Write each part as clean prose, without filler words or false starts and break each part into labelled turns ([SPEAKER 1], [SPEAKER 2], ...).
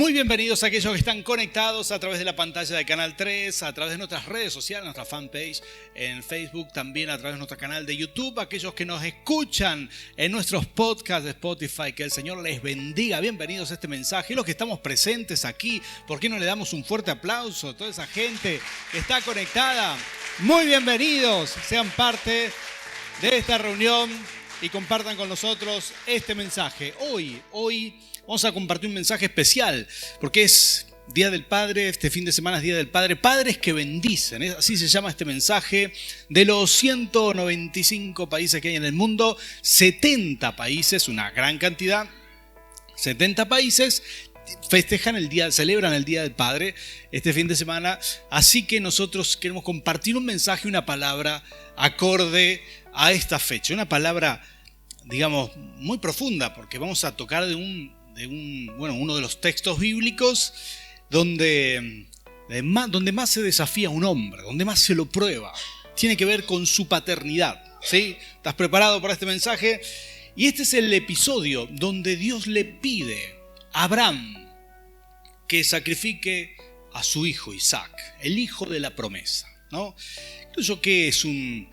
[SPEAKER 1] Muy bienvenidos a aquellos que están conectados a través de la pantalla de Canal 3, a través de nuestras redes sociales, nuestra fanpage en Facebook, también a través de nuestro canal de YouTube, aquellos que nos escuchan en nuestros podcasts de Spotify, que el Señor les bendiga. Bienvenidos a este mensaje. Y los que estamos presentes aquí, ¿por qué no le damos un fuerte aplauso a toda esa gente que está conectada? Muy bienvenidos, sean parte de esta reunión y compartan con nosotros este mensaje. Hoy vamos a compartir un mensaje especial, porque es Día del Padre, este fin de semana es Día del Padre. Padres que bendicen, así se llama este mensaje. De los 195 países que hay en el mundo, 70 países, una gran cantidad, 70 países celebran el Día del Padre este fin de semana. Así que nosotros queremos compartir un mensaje, una palabra acorde a esta fecha. Una palabra, digamos, muy profunda, porque vamos a tocar uno de los textos bíblicos donde más se desafía a un hombre, donde más se lo prueba. Tiene que ver con su paternidad, ¿sí? ¿Estás preparado para este mensaje? Y este es el episodio donde Dios le pide a Abraham que sacrifique a su hijo Isaac, el hijo de la promesa, ¿no? Creo yo que es un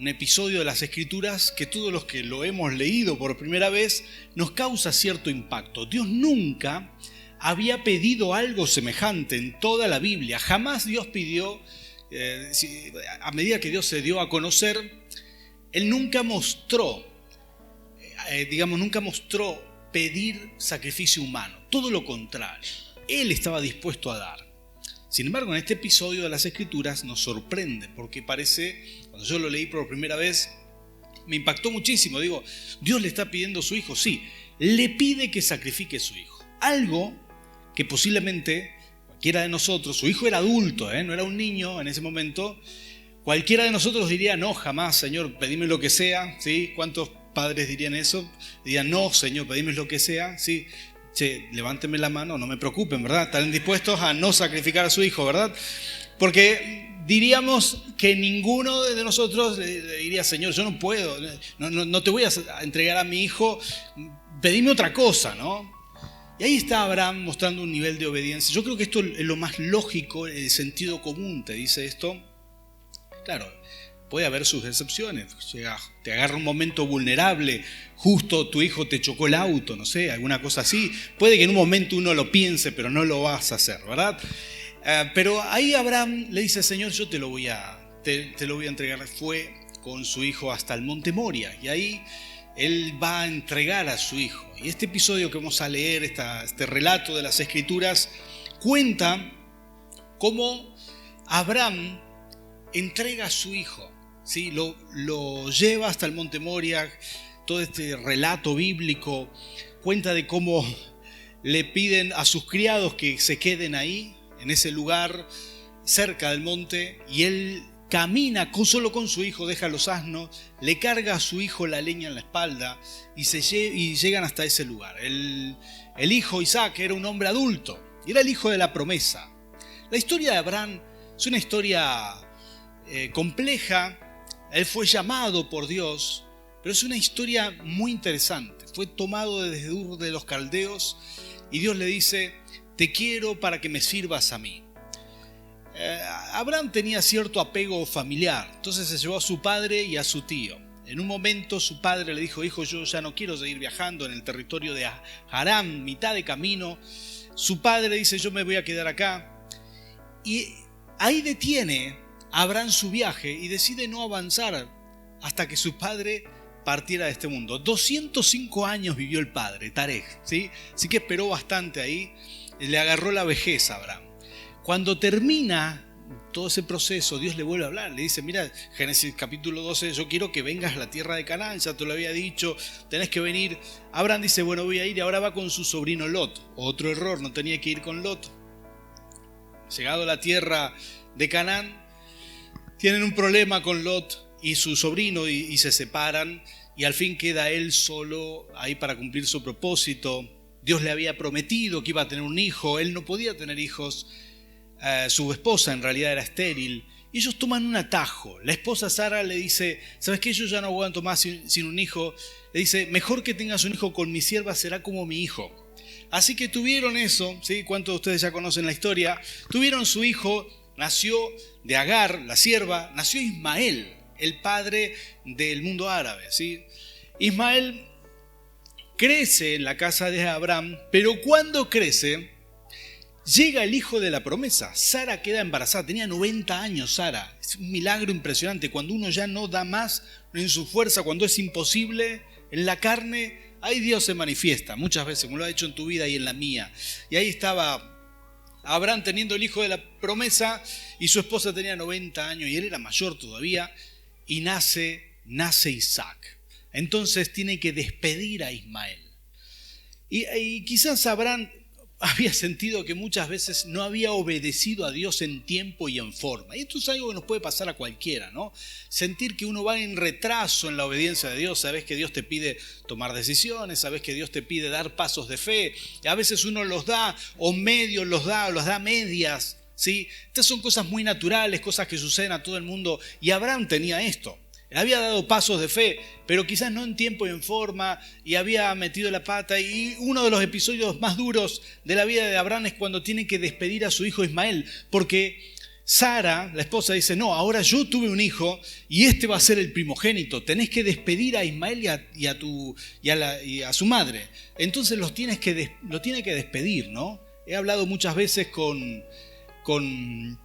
[SPEAKER 1] episodio de las Escrituras que todos los que lo hemos leído por primera vez nos causa cierto impacto. Dios nunca había pedido algo semejante en toda la Biblia. Jamás Dios pidió, a medida que Dios se dio a conocer, Él nunca mostró pedir sacrificio humano. Todo lo contrario, Él estaba dispuesto a dar. Sin embargo, en este episodio de las Escrituras nos sorprende, porque parece, cuando yo lo leí por primera vez, me impactó muchísimo. Digo, Dios le está pidiendo a su hijo, sí, le pide que sacrifique a su hijo. Algo que posiblemente cualquiera de nosotros, su hijo era adulto, no era un niño en ese momento, cualquiera de nosotros diría, no, jamás, Señor, pedime lo que sea, ¿sí? ¿Cuántos padres dirían eso? Dirían, no, Señor, pedime lo que sea, ¿sí? Che, levánteme la mano, no me preocupen, ¿verdad? Están dispuestos a no sacrificar a su hijo, ¿verdad? Porque diríamos que ninguno de nosotros le diría, Señor, yo no puedo, no te voy a entregar a mi hijo, pedime otra cosa, ¿no? Y ahí está Abraham mostrando un nivel de obediencia. Yo creo que esto es lo más lógico, el sentido común te dice esto. Claro, puede haber sus excepciones. Te agarra un momento vulnerable, justo tu hijo te chocó el auto, no sé, alguna cosa así. Puede que en un momento uno lo piense, pero no lo vas a hacer, ¿verdad? Pero ahí Abraham le dice, Señor, yo te lo voy a entregar. Fue con su hijo hasta el monte Moria y ahí él va a entregar a su hijo. Y este episodio que vamos a leer, este relato de las Escrituras, cuenta cómo Abraham entrega a su hijo, ¿sí? Lo lleva hasta el monte Moria. Todo este relato bíblico cuenta de cómo le piden a sus criados que se queden ahí, en ese lugar, cerca del monte, y él camina solo con su hijo, deja los asnos, le carga a su hijo la leña en la espalda y llegan hasta ese lugar. El hijo Isaac era un hombre adulto, y era el hijo de la promesa. La historia de Abraham es una historia compleja. Él fue llamado por Dios, pero es una historia muy interesante. Fue tomado desde Ur de los Caldeos y Dios le dice, te quiero para que me sirvas a mí. Abraham tenía cierto apego familiar, entonces se llevó a su padre y a su tío. En un momento su padre le dijo, hijo, yo ya no quiero seguir viajando en el territorio de Harán, mitad de camino. Su padre dice, yo me voy a quedar acá. Y ahí detiene Abraham su viaje y decide no avanzar hasta que su padre partiera de este mundo. 205 años vivió el padre, Tarek, ¿sí? Así que esperó bastante ahí, le agarró la vejez a Abraham. Cuando termina todo ese proceso, Dios le vuelve a hablar, le dice, mira, Génesis capítulo 12, yo quiero que vengas a la tierra de Canaán, ya te lo había dicho, tenés que venir. Abraham dice, bueno, voy a ir, y ahora va con su sobrino Lot. Otro error, no tenía que ir con Lot. Llegado a la tierra de Canaán, tienen un problema con Lot y su sobrino y se separan, y al fin queda él solo ahí para cumplir su propósito. Dios le había prometido que iba a tener un hijo, él no podía tener hijos. Su esposa en realidad era estéril, y ellos toman un atajo. La esposa Sara le dice, ¿sabes qué? Yo ya no aguanto más sin un hijo. Le dice, mejor que tengas un hijo con mi sierva, será como mi hijo. Así que tuvieron eso, ¿sí? ¿Cuántos de ustedes ya conocen la historia? Tuvieron su hijo, nació de Agar, la sierva, nació Ismael, el padre del mundo árabe, ¿sí? Ismael crece en la casa de Abraham, pero cuando crece, llega el hijo de la promesa. Sara queda embarazada, tenía 90 años Sara. Es un milagro impresionante, cuando uno ya no da más en su fuerza, cuando es imposible en la carne. Ahí Dios se manifiesta muchas veces, como lo ha hecho en tu vida y en la mía. Y ahí estaba Abraham teniendo el hijo de la promesa y su esposa tenía 90 años y él era mayor todavía y nace Isaac. Entonces tiene que despedir a Ismael. Y quizás Abraham había sentido que muchas veces no había obedecido a Dios en tiempo y en forma. Y esto es algo que nos puede pasar a cualquiera, ¿no? Sentir que uno va en retraso en la obediencia de Dios. Sabes que Dios te pide tomar decisiones, sabes que Dios te pide dar pasos de fe. Y a veces uno los da o medios los da medias, ¿sí? Estas son cosas muy naturales, cosas que suceden a todo el mundo. Y Abraham tenía esto. Había dado pasos de fe, pero quizás no en tiempo y en forma, y había metido la pata. Y uno de los episodios más duros de la vida de Abraham es cuando tiene que despedir a su hijo Ismael, porque Sara, la esposa, dice, no, ahora yo tuve un hijo y este va a ser el primogénito. Tenés que despedir a Ismael y a su madre. Entonces lo tiene que despedir, ¿no? He hablado muchas veces con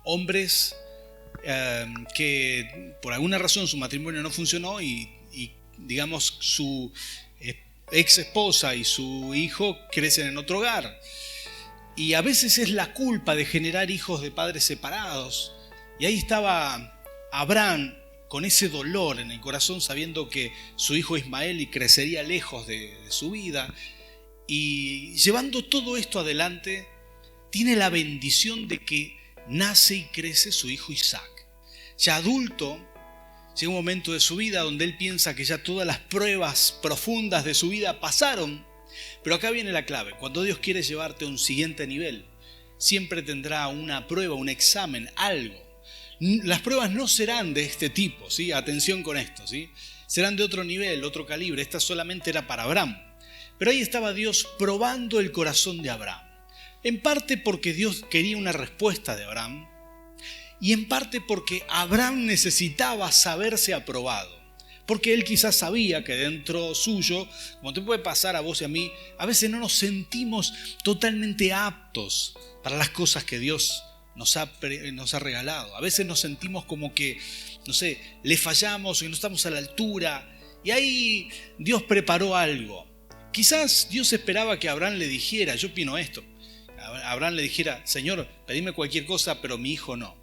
[SPEAKER 1] hombres que por alguna razón su matrimonio no funcionó y digamos su ex esposa y su hijo crecen en otro hogar. Y a veces es la culpa de generar hijos de padres separados. Y ahí estaba Abraham con ese dolor en el corazón, sabiendo que su hijo Ismael crecería lejos de su vida. Y llevando todo esto adelante, tiene la bendición de que nace y crece su hijo Isaac. Ya adulto, llega un momento de su vida donde él piensa que ya todas las pruebas profundas de su vida pasaron. Pero acá viene la clave. Cuando Dios quiere llevarte a un siguiente nivel, siempre tendrá una prueba, un examen, algo. Las pruebas no serán de este tipo, ¿sí? Atención con esto, ¿sí? Serán de otro nivel, otro calibre. Esta solamente era para Abraham. Pero ahí estaba Dios probando el corazón de Abraham. En parte porque Dios quería una respuesta de Abraham y en parte porque Abraham necesitaba saberse aprobado. Porque él quizás sabía que dentro suyo, como te puede pasar a vos y a mí, a veces no nos sentimos totalmente aptos para las cosas que Dios nos ha regalado. A veces nos sentimos como que, no sé, le fallamos o que no estamos a la altura. Y ahí Dios preparó algo. Quizás Dios esperaba que Abraham le dijera, yo opino esto, Abraham le dijera, Señor, pedime cualquier cosa, pero mi hijo no.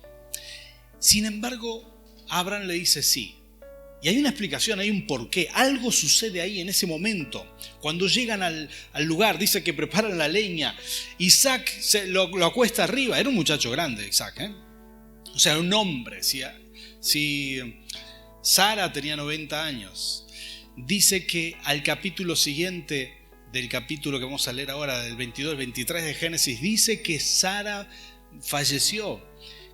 [SPEAKER 1] Sin embargo, Abraham le dice sí. Y hay una explicación, hay un porqué. Algo sucede ahí en ese momento. Cuando llegan al lugar, dice que preparan la leña. Isaac lo acuesta arriba. Era un muchacho grande, Isaac, ¿eh? O sea, un hombre. Si Sara tenía 90 años, dice que al capítulo siguiente del capítulo que vamos a leer ahora, del 22, 23 de Génesis, dice que Sara falleció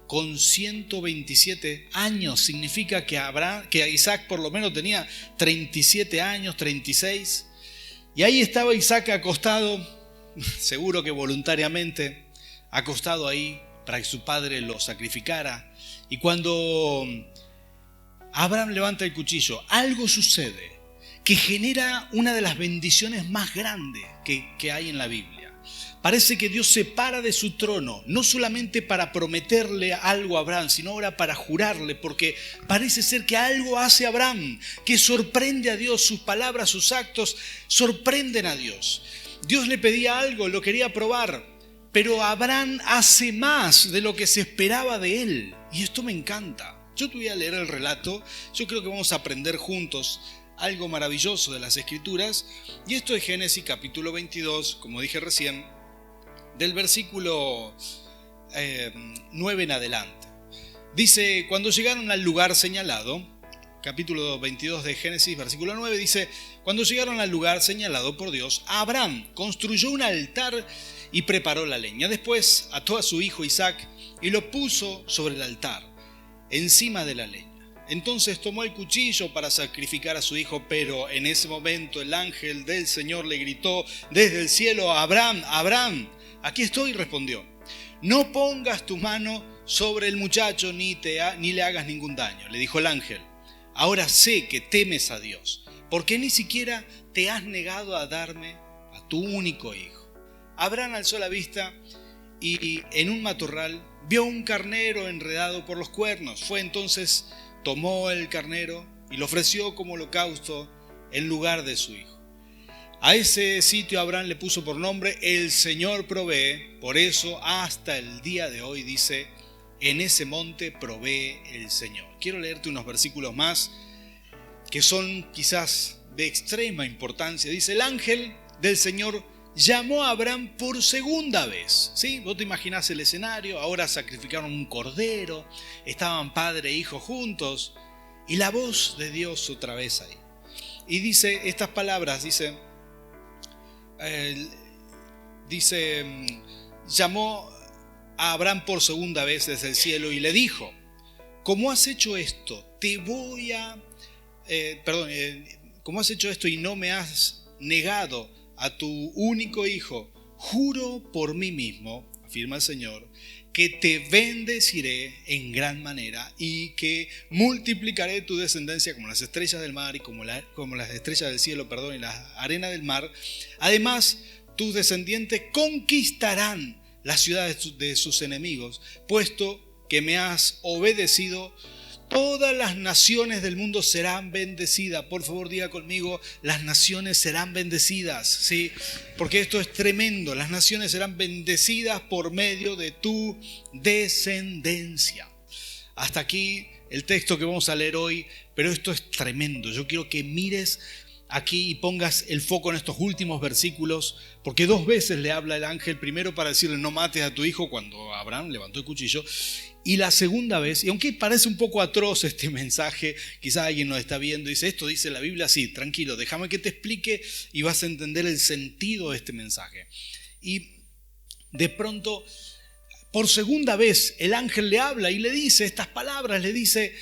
[SPEAKER 1] con 127 años. Significa que Isaac por lo menos tenía 37 años, 36. Y ahí estaba Isaac acostado, seguro que voluntariamente, acostado ahí para que su padre lo sacrificara. Y cuando Abraham levanta el cuchillo, algo sucede que genera una de las bendiciones más grandes que hay en la Biblia. Parece que Dios se para de su trono, no solamente para prometerle algo a Abraham, sino ahora para jurarle, porque parece ser que algo hace Abraham que sorprende a Dios. Sus palabras, sus actos sorprenden a Dios. Dios le pedía algo, lo quería probar, pero Abraham hace más de lo que se esperaba de él. Y esto me encanta. Yo te voy a leer el relato, yo creo que vamos a aprender juntos algo maravilloso de las Escrituras. Y esto es Génesis capítulo 22, como dije recién, del versículo 9 en adelante. Dice, cuando llegaron al lugar señalado, capítulo 22 de Génesis, versículo 9, dice, cuando llegaron al lugar señalado por Dios, Abraham construyó un altar y preparó la leña. Después ató a su hijo Isaac y lo puso sobre el altar, encima de la leña. Entonces tomó el cuchillo para sacrificar a su hijo, pero en ese momento el ángel del Señor le gritó desde el cielo: Abraham, Abraham, aquí estoy, respondió. No pongas tu mano sobre el muchacho ni le hagas ningún daño, le dijo el ángel. Ahora sé que temes a Dios, porque ni siquiera te has negado a darme a tu único hijo. Abraham alzó la vista y en un matorral vio un carnero enredado por los cuernos. Fue entonces, tomó el carnero y lo ofreció como holocausto en lugar de su hijo. A ese sitio Abraham le puso por nombre: El Señor provee. Por eso hasta el día de hoy dice: en ese monte provee el Señor. Quiero leerte unos versículos más que son quizás de extrema importancia. Dice: el ángel del Señor llamó a Abraham por segunda vez. ¿Sí? Vos te imaginás el escenario. Ahora sacrificaron un cordero, estaban padre e hijo juntos, y la voz de Dios otra vez ahí. Y dice estas palabras, llamó a Abraham por segunda vez desde el cielo y le dijo: como has hecho esto, como has hecho esto y no me has negado a tu único hijo, juro por mí mismo, afirma el Señor, que te bendeciré en gran manera y que multiplicaré tu descendencia como las estrellas del mar y como las estrellas del cielo, y la arena del mar. Además, tus descendientes conquistarán las ciudades de sus enemigos, puesto que me has obedecido. Todas las naciones del mundo serán bendecidas. Por favor, diga conmigo: las naciones serán bendecidas, ¿sí? Porque esto es tremendo. Las naciones serán bendecidas por medio de tu descendencia. Hasta aquí el texto que vamos a leer hoy, pero esto es tremendo. Yo quiero que mires aquí y pongas el foco en estos últimos versículos, porque 2 veces le habla el ángel, primero para decirle: no mates a tu hijo, cuando Abraham levantó el cuchillo, y la segunda vez, y aunque parece un poco atroz este mensaje, quizás alguien nos está viendo y dice: esto dice la Biblia. Sí, tranquilo, déjame que te explique y vas a entender el sentido de este mensaje. Y de pronto, por segunda vez, el ángel le habla y le dice estas palabras, le dice: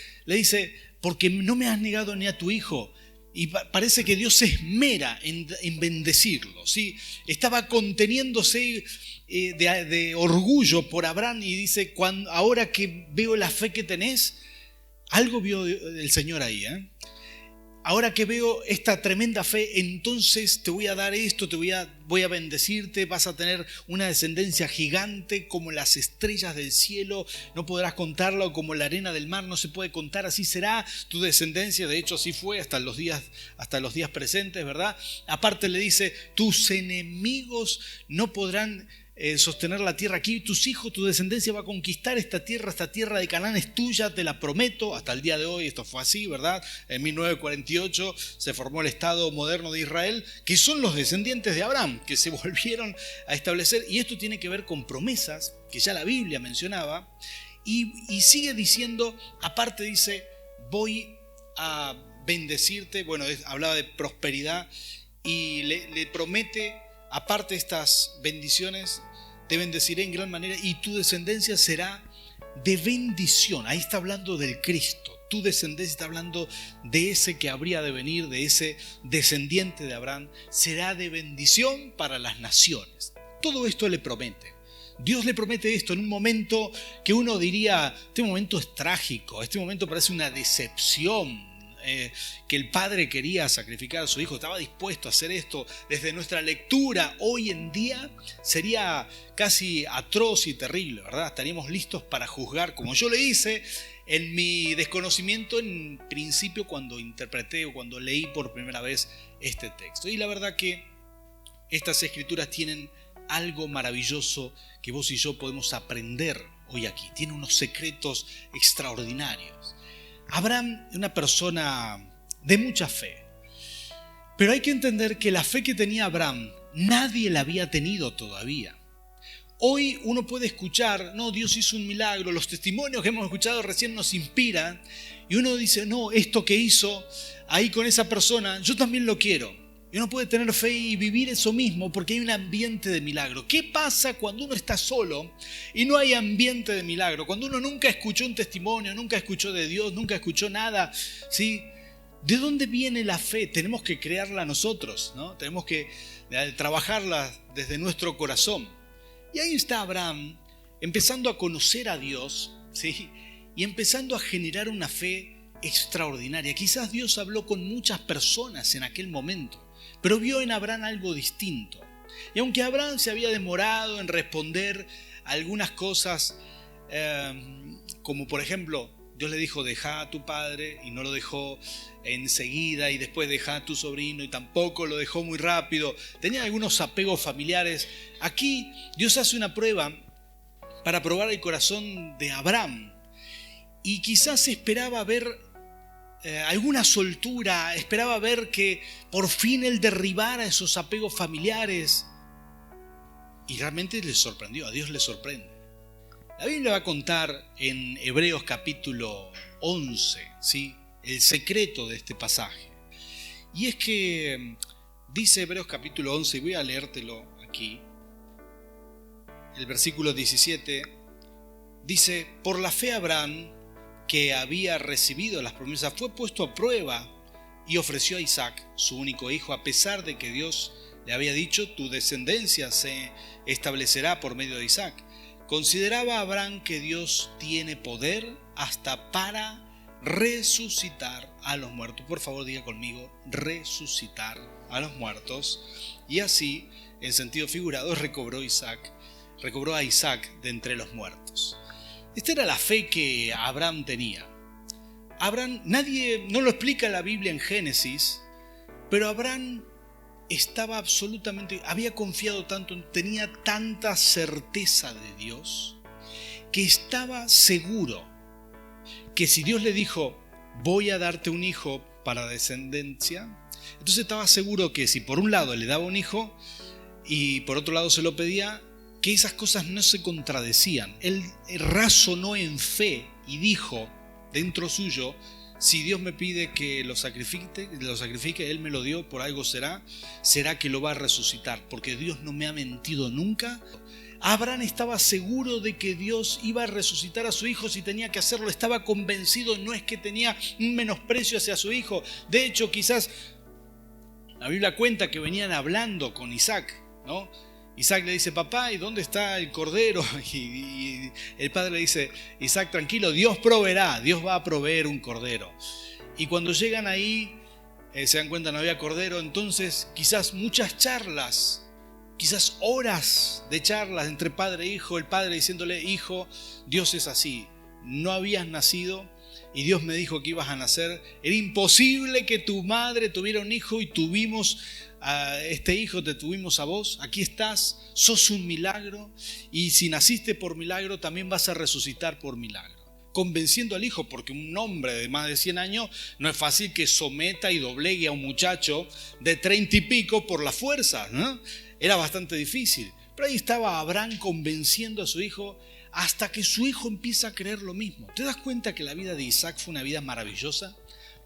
[SPEAKER 1] porque no me has negado ni a tu hijo. Y parece que Dios se esmera en bendecirlo, ¿sí? Estaba conteniéndose de orgullo por Abraham y dice: ahora que veo la fe que tenés, algo vio el Señor ahí, Ahora que veo esta tremenda fe, entonces te voy a dar esto, voy a bendecirte, vas a tener una descendencia gigante como las estrellas del cielo, no podrás contarlo, como la arena del mar no se puede contar, así será tu descendencia. De hecho, así fue hasta los días presentes, ¿verdad? Aparte le dice: tus enemigos no podrán sostener la tierra aquí, tus hijos, tu descendencia va a conquistar esta tierra de Canaán es tuya, te la prometo. Hasta el día de hoy esto fue así, ¿verdad? En 1948 se formó el Estado moderno de Israel, que son los descendientes de Abraham, que se volvieron a establecer, y esto tiene que ver con promesas que ya la Biblia mencionaba, y sigue diciendo, aparte dice: voy a bendecirte. Bueno, hablaba de prosperidad y le promete, aparte de estas bendiciones, te bendeciré en gran manera y tu descendencia será de bendición. Ahí está hablando del Cristo. Tu descendencia está hablando de ese que habría de venir, de ese descendiente de Abraham. Será de bendición para las naciones. Todo esto le promete. Dios le promete esto en un momento que uno diría: este momento es trágico, este momento parece una decepción. Que el padre quería sacrificar a su hijo, estaba dispuesto a hacer esto. Desde nuestra lectura hoy en día sería casi atroz y terrible, ¿verdad? Estaríamos listos para juzgar, como yo le hice en mi desconocimiento en principio cuando interpreté o cuando leí por primera vez este texto. Y la verdad que estas escrituras tienen algo maravilloso que vos y yo podemos aprender hoy aquí. Tiene unos secretos extraordinarios. Abraham es una persona de mucha fe, pero hay que entender que la fe que tenía Abraham nadie la había tenido todavía. Hoy uno puede escuchar: no, Dios hizo un milagro, los testimonios que hemos escuchado recién nos inspiran, y uno dice: no, esto que hizo ahí con esa persona, yo también lo quiero. Y uno puede tener fe y vivir eso mismo porque hay un ambiente de milagro. ¿Qué pasa cuando uno está solo y no hay ambiente de milagro? Cuando uno nunca escuchó un testimonio, nunca escuchó de Dios, nunca escuchó nada, ¿sí? ¿De dónde viene la fe? Tenemos que crearla nosotros, ¿no? Tenemos que trabajarla desde nuestro corazón. Y ahí está Abraham empezando a conocer a Dios, ¿sí? Y empezando a generar una fe extraordinaria. Quizás Dios habló con muchas personas en aquel momento, pero vio en Abraham algo distinto. Y aunque Abraham se había demorado en responder algunas cosas, como por ejemplo, Dios le dijo, deja a tu padre, y no lo dejó enseguida, y después deja a tu sobrino, y tampoco lo dejó muy rápido. Tenía algunos apegos familiares. Aquí Dios hace una prueba para probar el corazón de Abraham. Y quizás esperaba ver alguna soltura, esperaba ver que por fin él derribara esos apegos familiares. Y realmente le sorprendió, a Dios le sorprende. La Biblia va a contar en Hebreos capítulo 11, ¿sí?, el secreto de este pasaje. Y es que dice Hebreos capítulo 11, y voy a leértelo aquí, el versículo 17, dice, por la fe Abraham, que había recibido las promesas, fue puesto a prueba y ofreció a Isaac, su único hijo, a pesar de que Dios le había dicho, tu descendencia se establecerá por medio de Isaac. Consideraba Abraham que Dios tiene poder hasta para resucitar a los muertos. Por favor, diga conmigo, resucitar a los muertos. Y así, en sentido figurado, recobró a Isaac de entre los muertos. Esta era la fe que Abraham tenía. Abraham, nadie, no lo explica la Biblia en Génesis, pero Abraham había confiado tanto, tenía tanta certeza de Dios, que estaba seguro que si Dios le dijo, voy a darte un hijo para descendencia, entonces estaba seguro que si por un lado le daba un hijo y por otro lado se lo pedía, que esas cosas no se contradecían. Él razonó en fe y dijo dentro suyo, si Dios me pide que lo sacrifique, Él me lo dio, por algo será que lo va a resucitar, porque Dios no me ha mentido nunca. Abraham estaba seguro de que Dios iba a resucitar a su hijo si tenía que hacerlo, estaba convencido, no es que tenía un menosprecio hacia su hijo. De hecho, quizás la Biblia cuenta que venían hablando con Isaac, ¿no? Isaac le dice, papá, ¿y dónde está el cordero? Y el padre le dice, Isaac, tranquilo, Dios proveerá, Dios va a proveer un cordero. Y cuando llegan ahí, se dan cuenta no había cordero, entonces quizás muchas charlas, quizás horas de charlas entre padre e hijo, el padre diciéndole, hijo, Dios es así, no habías nacido y Dios me dijo que ibas a nacer, era imposible que tu madre tuviera un hijo y tuvimos a este hijo, te tuvimos a vos, aquí estás, sos un milagro y si naciste por milagro también vas a resucitar por milagro. Convenciendo al hijo, porque un hombre de más de 100 años no es fácil que someta y doblegue a un muchacho de 30 y pico por la fuerza, ¿no? Era bastante difícil, pero ahí estaba Abraham convenciendo a su hijo hasta que su hijo empieza a creer lo mismo. ¿Te das cuenta que la vida de Isaac fue una vida maravillosa?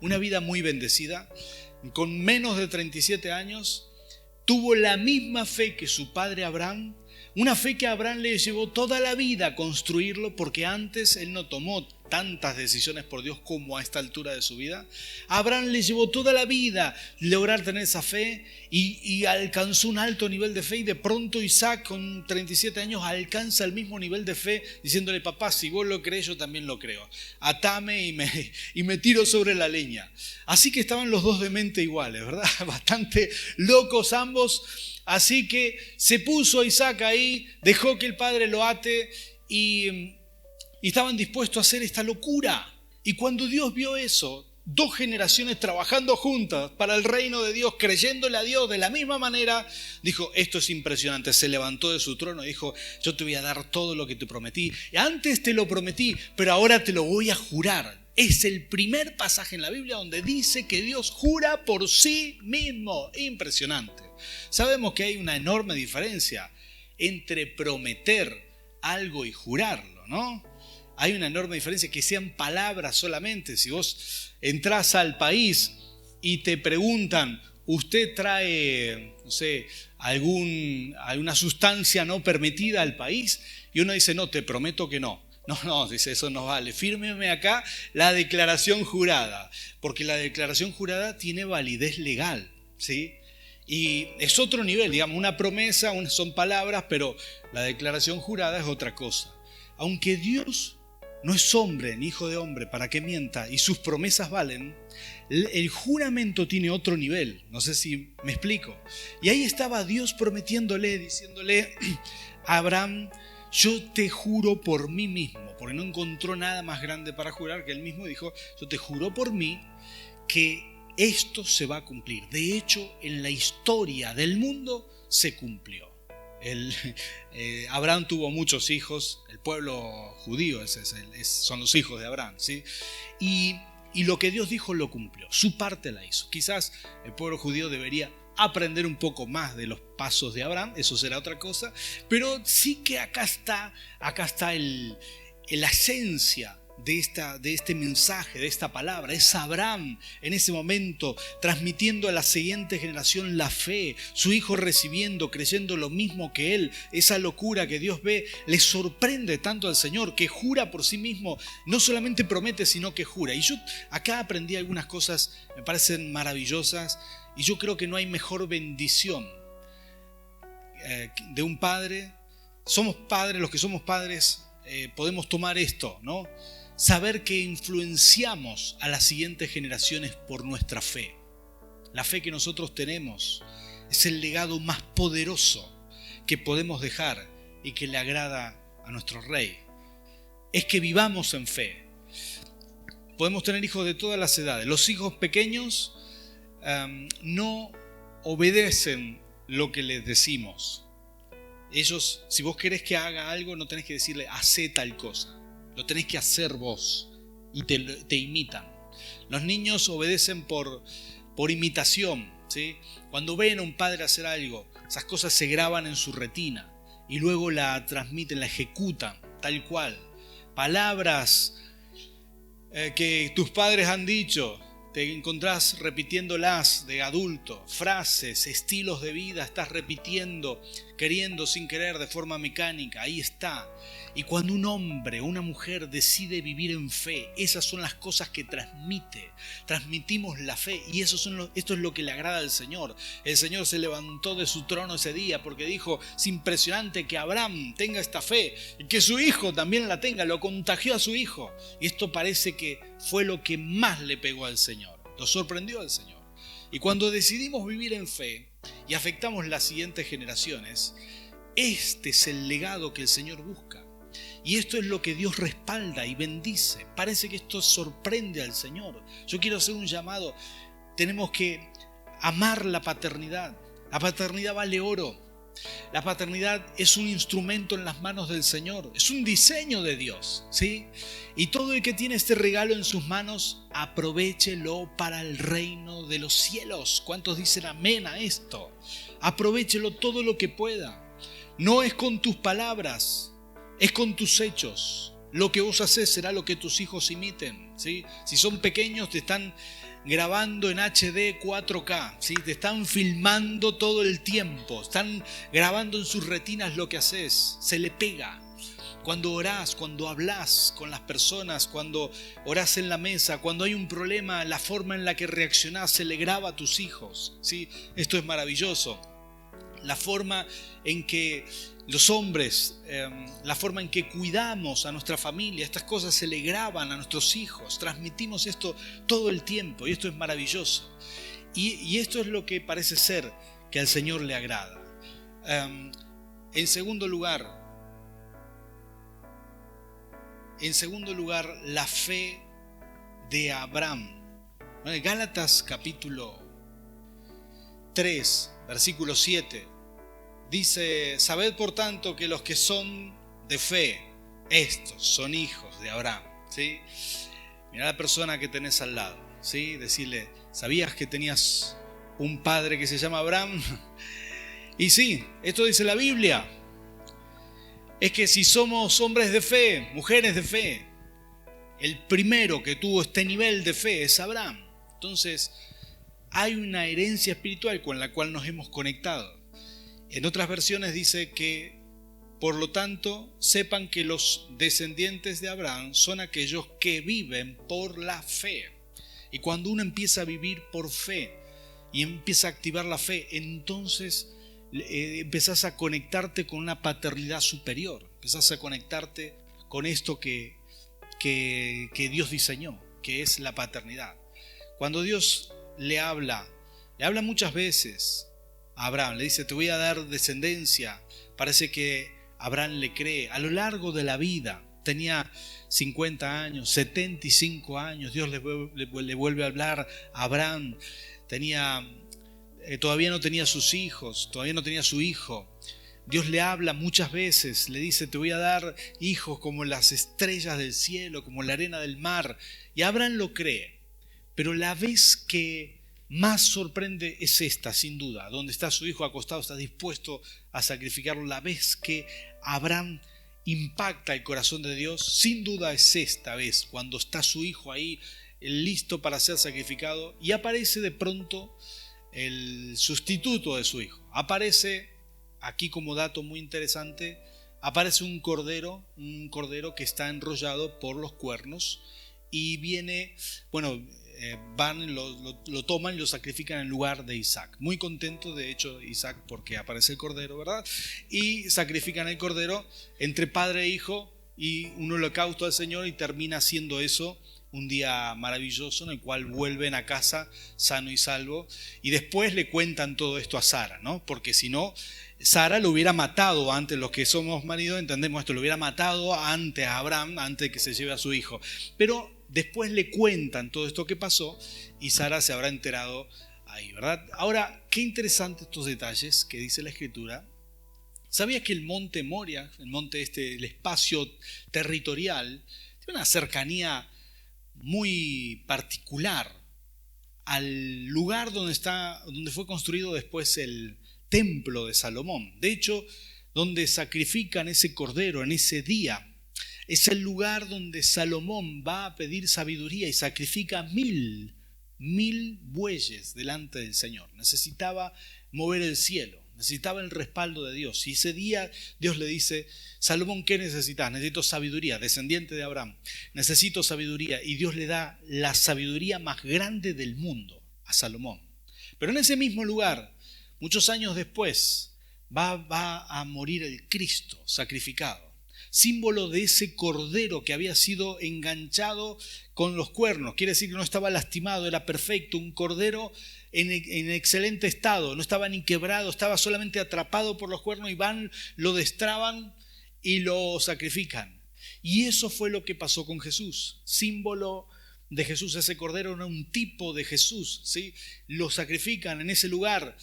[SPEAKER 1] Una vida muy bendecida. Con menos de 37 años, tuvo la misma fe que su padre Abraham, una fe que a Abraham le llevó toda la vida a construirlo, porque antes él no tomó tantas decisiones por Dios como a esta altura de su vida. A Abraham le llevó toda la vida lograr tener esa fe y alcanzó un alto nivel de fe, y de pronto Isaac con 37 años alcanza el mismo nivel de fe diciéndole, papá, si vos lo crees yo también lo creo, atame y me tiro sobre la leña. Así que estaban los dos de mente iguales, ¿verdad? Bastante locos ambos. Así que se puso a Isaac ahí, dejó que el padre lo ate y estaban dispuestos a hacer esta locura. Y cuando Dios vio eso, dos generaciones trabajando juntas para el reino de Dios, creyéndole a Dios de la misma manera, dijo, esto es impresionante. Se levantó de su trono y dijo, yo te voy a dar todo lo que te prometí. Antes te lo prometí, pero ahora te lo voy a jurar. Es el primer pasaje en la Biblia donde dice que Dios jura por sí mismo. Impresionante. Sabemos que hay una enorme diferencia entre prometer algo y jurarlo, ¿no? Hay una enorme diferencia, que sean palabras solamente. Si vos entrás al país y te preguntan usted trae, no sé, alguna sustancia no permitida al país, y uno dice, no, te prometo que no. No, dice, eso no vale. Fírmeme acá la declaración jurada, porque la declaración jurada tiene validez legal, ¿sí? Y es otro nivel, digamos, una promesa son palabras, pero la declaración jurada es otra cosa. Aunque Dios no es hombre ni hijo de hombre para que mienta y sus promesas valen, el juramento tiene otro nivel, no sé si me explico. Y ahí estaba Dios prometiéndole, diciéndole a Abraham, yo te juro por mí mismo, porque no encontró nada más grande para jurar que él mismo dijo, yo te juro por mí que esto se va a cumplir. De hecho, en la historia del mundo se cumplió. Abraham tuvo muchos hijos, el pueblo judío son los hijos de Abraham, ¿sí? Y lo que Dios dijo lo cumplió, su parte la hizo. Quizás el pueblo judío debería aprender un poco más de los pasos de Abraham, eso será otra cosa, pero sí que acá está la esencia de este mensaje, de esta palabra. Es Abraham en ese momento transmitiendo a la siguiente generación la fe, su hijo recibiendo, creyendo lo mismo que él. Esa locura que Dios ve le sorprende tanto al Señor que jura por sí mismo, no solamente promete sino que jura. Y yo acá aprendí algunas cosas, me parecen maravillosas, y yo creo que no hay mejor bendición de un padre. Somos padres, los que somos padres podemos tomar esto, ¿no? Saber que influenciamos a las siguientes generaciones por nuestra fe. La fe que nosotros tenemos es el legado más poderoso que podemos dejar y que le agrada a nuestro Rey. Es que vivamos en fe. Podemos tener hijos de todas las edades. Los hijos pequeños no obedecen lo que les decimos. Ellos, si vos querés que haga algo, no tenés que decirle, hacé tal cosa. Lo tenés que hacer vos y te imitan. Los niños obedecen por imitación, ¿sí? Cuando ven a un padre hacer algo, esas cosas se graban en su retina y luego la transmiten, la ejecutan tal cual. Palabras que tus padres han dicho, te encontrás repitiéndolas de adulto, frases, estilos de vida, estás repitiendo, queriendo sin querer de forma mecánica, ahí está. Y cuando un hombre o una mujer decide vivir en fe, esas son las cosas que transmitimos la fe, y esto es lo que le agrada al Señor. El Señor se levantó de su trono ese día porque dijo, es impresionante que Abraham tenga esta fe y que su hijo también la tenga, lo contagió a su hijo. Y esto parece que fue lo que más le pegó al Señor, lo sorprendió al Señor. Y cuando decidimos vivir en fe y afectamos las siguientes generaciones, este es el legado que el Señor busca. Y esto es lo que Dios respalda y bendice. Parece que esto sorprende al Señor. Yo quiero hacer un llamado. Tenemos que amar la paternidad. La paternidad vale oro. La paternidad es un instrumento en las manos del Señor. Es un diseño de Dios, ¿sí? Y todo el que tiene este regalo en sus manos, aprovéchelo para el reino de los cielos. ¿Cuántos dicen amén a esto? Aprovéchelo todo lo que pueda. No es con tus palabras, es con tus hechos. Lo que vos haces será lo que tus hijos imiten, ¿sí? Si son pequeños, te están grabando en HD 4K, ¿sí? Te están filmando todo el tiempo, están grabando en sus retinas lo que haces, se le pega. Cuando orás, cuando hablás con las personas, cuando orás en la mesa, cuando hay un problema, la forma en la que reaccionás se le graba a tus hijos, ¿sí? Esto es maravilloso. La forma en que los hombres, la forma en que cuidamos a nuestra familia, estas cosas se le graban a nuestros hijos. Transmitimos esto todo el tiempo y esto es maravilloso. Y esto es lo que parece ser que al Señor le agrada. En segundo lugar, la fe de Abraham. En Gálatas capítulo 3, versículo 7. Dice, sabed por tanto que los que son de fe, estos son hijos de Abraham, ¿sí? Mirá a la persona que tenés al lado, ¿sí? Decirle, ¿sabías que tenías un padre que se llama Abraham? Y sí, esto dice la Biblia. Es que si somos hombres de fe, mujeres de fe, el primero que tuvo este nivel de fe es Abraham. Entonces, hay una herencia espiritual con la cual nos hemos conectado. En otras versiones dice que, por lo tanto, sepan que los descendientes de Abraham son aquellos que viven por la fe. Y cuando uno empieza a vivir por fe y empieza a activar la fe, entonces empezás a conectarte con una paternidad superior. Empezás a conectarte con esto que Dios diseñó, que es la paternidad. Cuando Dios le habla muchas veces a Abraham, le dice: te voy a dar descendencia. Parece que Abraham le cree. A lo largo de la vida, tenía 50 años, 75 años, Dios le vuelve a hablar a Abraham. Todavía no tenía sus hijos, todavía no tenía su hijo. Dios le habla muchas veces, le dice: te voy a dar hijos como las estrellas del cielo, como la arena del mar. Y Abraham lo cree. Pero la vez que más sorprende es esta, sin duda, donde está su hijo acostado, está dispuesto a sacrificarlo. La vez que Abraham impacta el corazón de Dios, sin duda es esta vez, cuando está su hijo ahí, listo para ser sacrificado, y aparece de pronto el sustituto de su hijo. Aparece, aquí como dato muy interesante, aparece un cordero que está enrollado por los cuernos, y viene, van, lo toman y lo sacrifican en lugar de Isaac. Muy contento, de hecho, Isaac, porque aparece el cordero, ¿verdad? Y sacrifican el cordero entre padre e hijo, y un holocausto al Señor, y termina siendo eso un día maravilloso en el cual vuelven a casa sano y salvo. Y después le cuentan todo esto a Sara, ¿no? Porque si no, Sara lo hubiera matado antes. Los que somos maridos entendemos esto: lo hubiera matado antes a Abraham, antes de que se lleve a su hijo. Pero después le cuentan todo esto que pasó, y Sara se habrá enterado ahí, ¿verdad? Ahora, qué interesantes estos detalles que dice la Escritura. ¿Sabías que el monte Moria, el espacio territorial, tiene una cercanía muy particular al lugar donde fue construido después el templo de Salomón? De hecho, donde sacrifican ese cordero en ese día, es el lugar donde Salomón va a pedir sabiduría y sacrifica 1000 bueyes delante del Señor. Necesitaba mover el cielo, necesitaba el respaldo de Dios. Y ese día Dios le dice: Salomón, ¿qué necesitas? Necesito sabiduría, descendiente de Abraham. Necesito sabiduría. Y Dios le da la sabiduría más grande del mundo a Salomón. Pero en ese mismo lugar, muchos años después, va a morir el Cristo sacrificado, símbolo de ese cordero que había sido enganchado con los cuernos. Quiere decir que no estaba lastimado, era perfecto, un cordero en excelente estado, no estaba ni quebrado, estaba solamente atrapado por los cuernos, y van, lo destraban y lo sacrifican. Y eso fue lo que pasó con Jesús, símbolo de Jesús. Ese cordero era un tipo de Jesús, ¿sí? Lo sacrifican en ese lugar,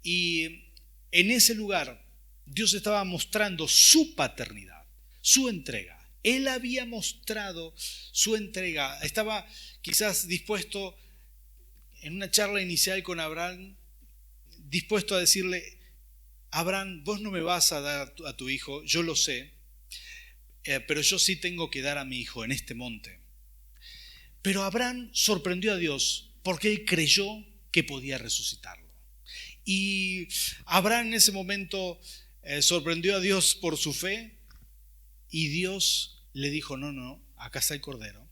[SPEAKER 1] y en ese lugar Dios estaba mostrando su paternidad, su entrega. Él había mostrado su entrega. Estaba quizás dispuesto, en una charla inicial con Abraham, dispuesto a decirle: Abraham, vos no me vas a dar a tu hijo, yo lo sé, pero yo sí tengo que dar a mi hijo en este monte. Pero Abraham sorprendió a Dios porque él creyó que podía resucitarlo. Y Abraham en ese momento sorprendió a Dios por su fe, y Dios le dijo: no, acá está el cordero.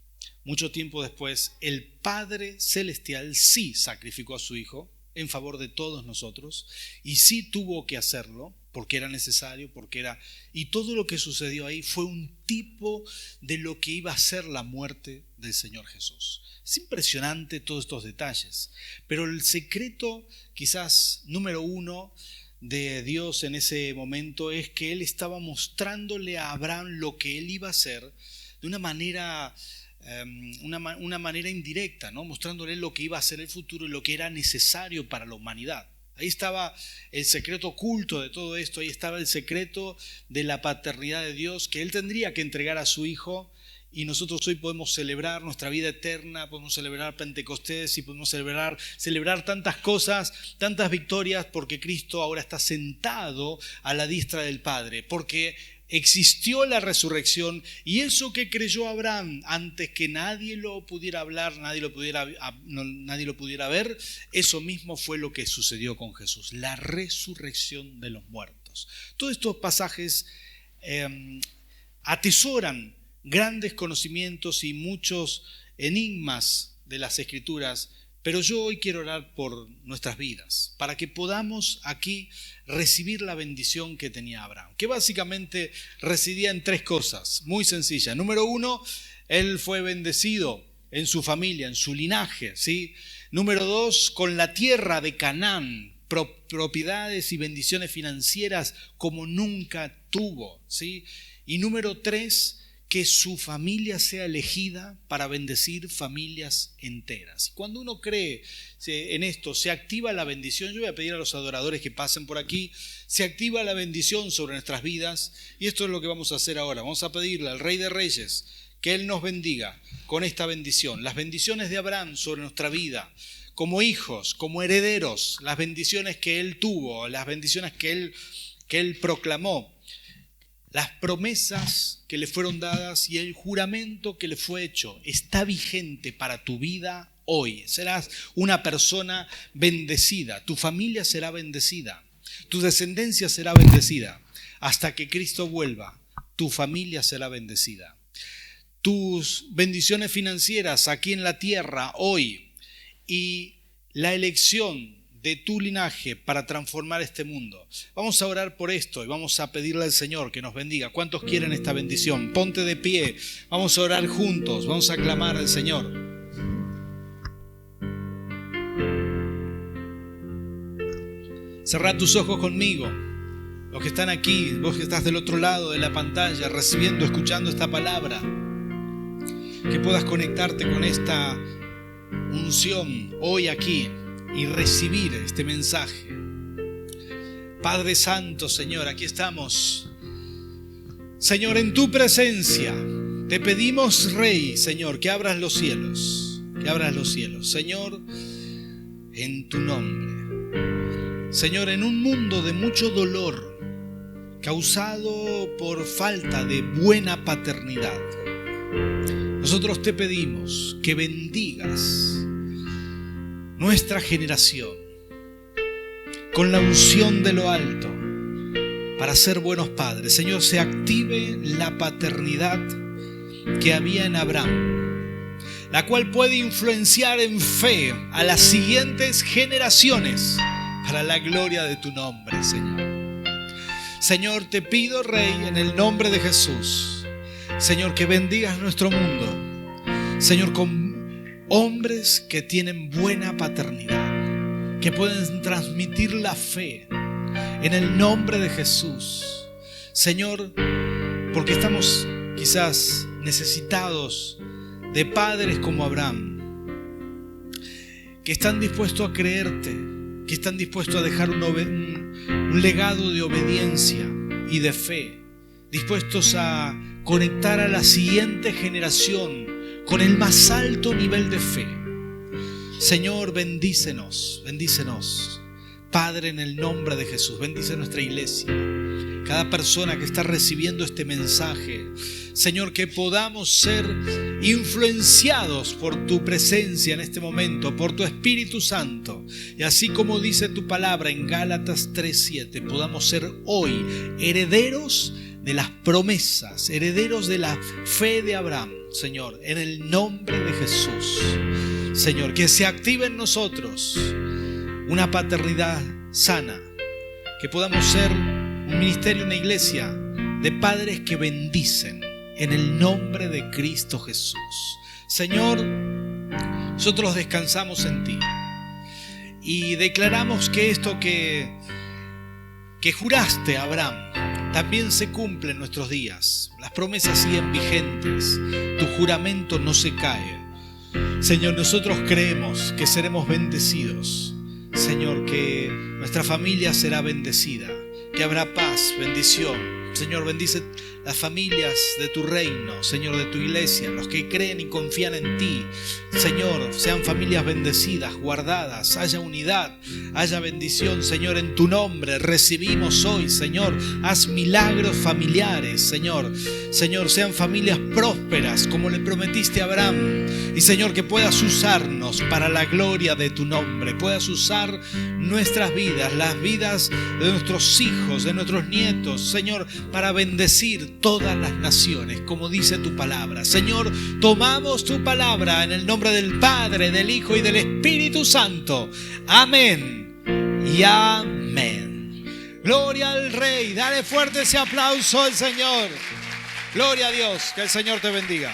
[SPEAKER 1] Mucho tiempo después, el Padre Celestial sí sacrificó a su Hijo en favor de todos nosotros, y sí tuvo que hacerlo porque era necesario, y todo lo que sucedió ahí fue un tipo de lo que iba a ser la muerte del Señor Jesús. Es impresionante todos estos detalles, pero el secreto quizás número uno de Dios en ese momento es que Él estaba mostrándole a Abraham lo que Él iba a hacer de una manera indirecta, ¿no? Mostrándole lo que iba a ser el futuro y lo que era necesario para la humanidad. Ahí estaba el secreto oculto de todo esto, ahí estaba el secreto de la paternidad de Dios, que Él tendría que entregar a su Hijo. Y nosotros hoy podemos celebrar nuestra vida eterna, podemos celebrar Pentecostés y podemos celebrar tantas cosas, tantas victorias, porque Cristo ahora está sentado a la diestra del Padre, porque existió la resurrección, y eso que creyó Abraham antes que nadie lo pudiera hablar, nadie lo pudiera ver, eso mismo fue lo que sucedió con Jesús, la resurrección de los muertos. Todos estos pasajes atesoran grandes conocimientos y muchos enigmas de las Escrituras, pero yo hoy quiero orar por nuestras vidas, para que podamos aquí recibir la bendición que tenía Abraham, que básicamente residía en tres cosas muy sencillas. Número uno, él fue bendecido en su familia, en su linaje, ¿sí? Número dos, con la tierra de Canaán, propiedades y bendiciones financieras como nunca tuvo, ¿sí? Y número tres, que su familia sea elegida para bendecir familias enteras. Cuando uno cree en esto, se activa la bendición. Yo voy a pedir a los adoradores que pasen por aquí. Se activa la bendición sobre nuestras vidas, y esto es lo que vamos a hacer ahora. Vamos a pedirle al Rey de Reyes que Él nos bendiga con esta bendición. Las bendiciones de Abraham sobre nuestra vida, como hijos, como herederos, las bendiciones que Él tuvo, las bendiciones que Él proclamó, las promesas que le fueron dadas y el juramento que le fue hecho está vigente para tu vida hoy. Serás una persona bendecida, tu familia será bendecida, tu descendencia será bendecida. Hasta que Cristo vuelva, tu familia será bendecida. Tus bendiciones financieras aquí en la tierra hoy y la elección de tu linaje para transformar este mundo. Vamos a orar por esto y vamos a pedirle al Señor que nos bendiga. ¿Cuántos quieren esta bendición? Ponte de pie, vamos a orar juntos, vamos a clamar al Señor. Cerrá tus ojos conmigo. Los que están aquí, vos que estás del otro lado de la pantalla, recibiendo, escuchando esta palabra, que puedas conectarte con esta unción hoy aquí y recibir este mensaje. Padre Santo, Señor, aquí estamos. Señor, en tu presencia te pedimos, Rey, Señor, que abras los cielos, Señor, en tu nombre. Señor, en un mundo de mucho dolor causado por falta de buena paternidad, nosotros te pedimos que bendigas nuestra generación con la unción de lo alto para ser buenos padres. Señor, se active la paternidad que había en Abraham, la cual puede influenciar en fe a las siguientes generaciones para la gloria de tu nombre, Señor. Señor, te pido, Rey, en el nombre de Jesús, Señor, que bendigas nuestro mundo, Señor, con hombres que tienen buena paternidad, que pueden transmitir la fe en el nombre de Jesús. Señor, porque estamos quizás necesitados de padres como Abraham, que están dispuestos a creerte, que están dispuestos a dejar un legado de obediencia y de fe, dispuestos a conectar a la siguiente generación con el más alto nivel de fe. Señor, bendícenos. Padre, en el nombre de Jesús, bendice nuestra iglesia. Cada persona que está recibiendo este mensaje, Señor, que podamos ser influenciados por tu presencia en este momento, por tu Espíritu Santo. Y así como dice tu palabra en Gálatas 3:7, podamos ser hoy herederos de las promesas, herederos de la fe de Abraham, Señor, en el nombre de Jesús. Señor, que se active en nosotros una paternidad sana, que podamos ser un ministerio, una iglesia de padres que bendicen en el nombre de Cristo Jesús. Señor, nosotros descansamos en ti y declaramos que esto que juraste a Abraham también se cumple en nuestros días. Las promesas siguen vigentes, tu juramento no se cae. Señor, nosotros creemos que seremos bendecidos. Señor, que nuestra familia será bendecida, que habrá paz, bendición. Señor, bendice las familias de tu reino, Señor, de tu iglesia, los que creen y confían en ti. Señor, sean familias bendecidas, guardadas, haya unidad, haya bendición, Señor, en tu nombre. Recibimos hoy, Señor, haz milagros familiares, Señor. Señor, sean familias prósperas, como le prometiste a Abraham. Y, Señor, que puedas usarnos para la gloria de tu nombre. Puedas usar nuestras vidas, las vidas de nuestros hijos, de nuestros nietos, Señor, para bendecir todas las naciones, como dice tu palabra. Señor, tomamos tu palabra en el nombre del Padre, del Hijo y del Espíritu Santo. Amén y amén. Gloria al Rey. Dale fuerte ese aplauso al Señor. Gloria a Dios. Que el Señor te bendiga.